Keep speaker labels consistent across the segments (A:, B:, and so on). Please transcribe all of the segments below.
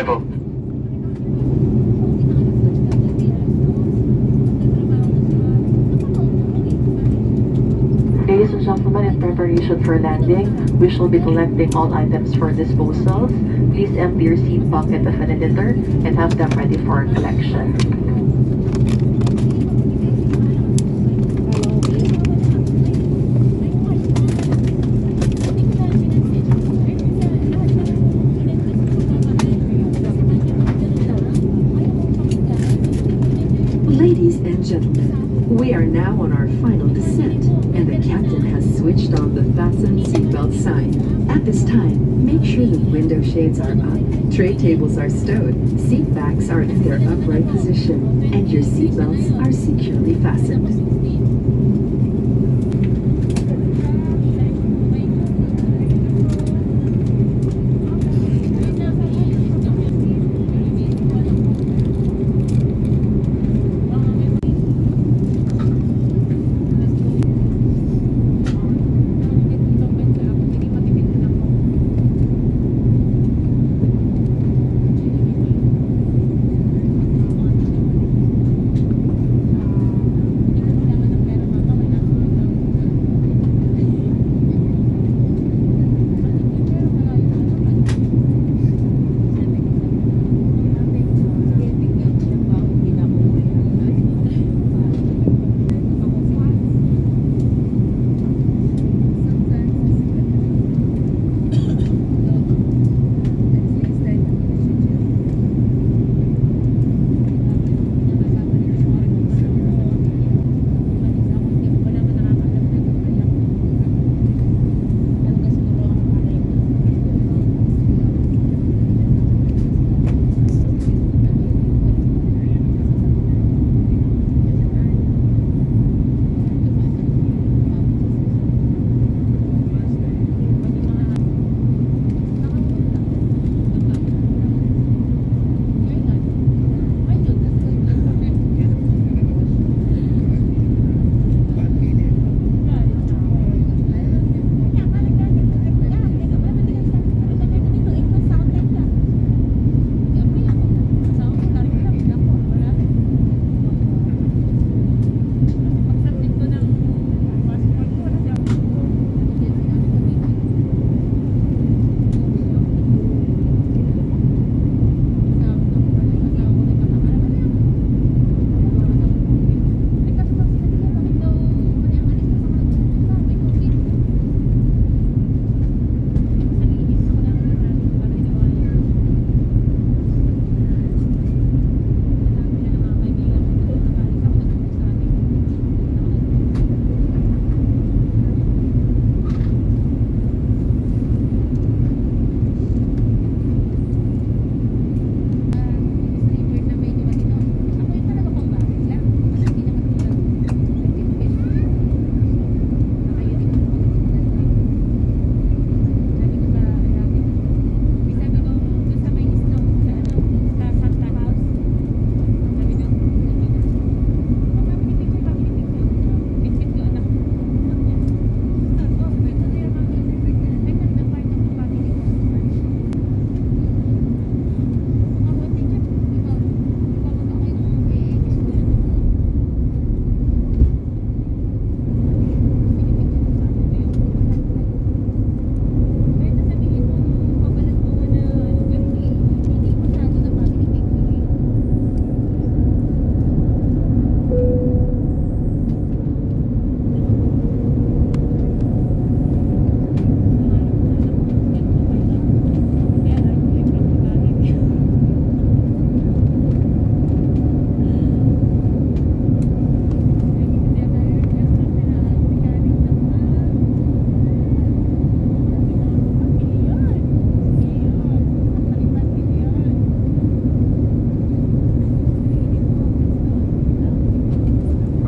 A: level.
B: Ladies and gentlemen, in preparation for landing, we shall be collecting all items for disposals. Please empty your seat pocket of an editor and have them ready for collection.
C: Ladies and gentlemen, we are now on our final descent, and the captain has switched on the fasten seatbelt sign. At this time, make sure the window shades are up, tray tables are stowed, seat backs are in their upright position, and your seatbelts are securely fastened.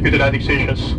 A: With the landing stations.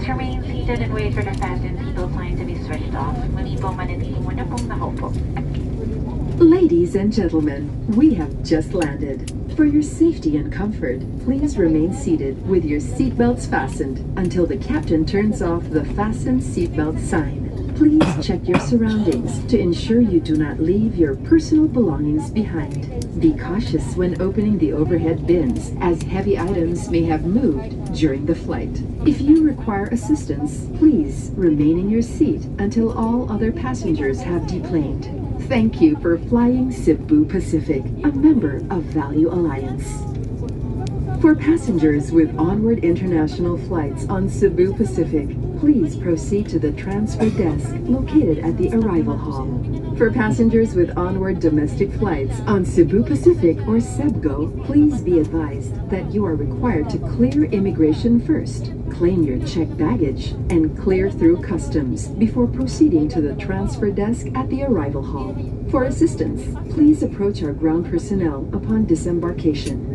A: Please remain seated and wait for the fasten seatbelt sign to be switched off. Muli po manatili muna pong nakaupo.
C: Ladies and gentlemen, we have just landed. For your safety and comfort, please remain seated with your seatbelts fastened until the captain turns off the fasten seatbelt sign. Please check your surroundings to ensure you do not leave your personal belongings behind. Be cautious when opening the overhead bins, as heavy items may have moved during the flight. If you require assistance, please remain in your seat until all other passengers have deplaned. Thank you for flying Cebu Pacific, a member of Value Alliance. For passengers with onward international flights on Cebu Pacific, please proceed to the transfer desk located at the arrival hall. For passengers with onward domestic flights on Cebu Pacific or CEBGO, please be advised that you are required to clear immigration first, claim your checked baggage, and clear through customs before proceeding to the transfer desk at the arrival hall. For assistance, please approach our ground personnel upon disembarkation.